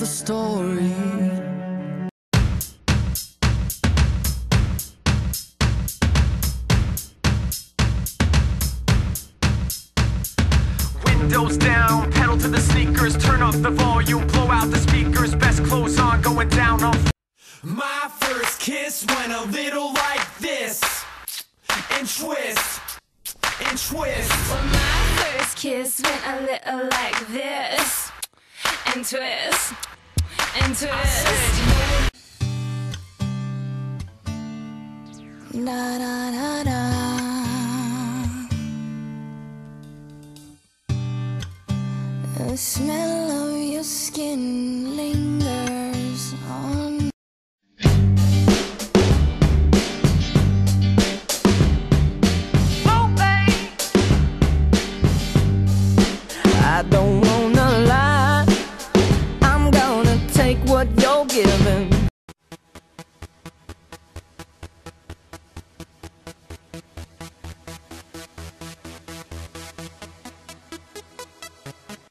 the story. Windows down, pedal to the sneakers, turn up the volume, blow out the speakers, best clothes on, going down on. My first kiss went a little like this, and twist, and twist. Well, my first kiss went a little like this, and twist, and twist. Da da da da. The smell of your skin lingers on. Oh, babe. I don't wanna lie, I'm gonna take what you're giving.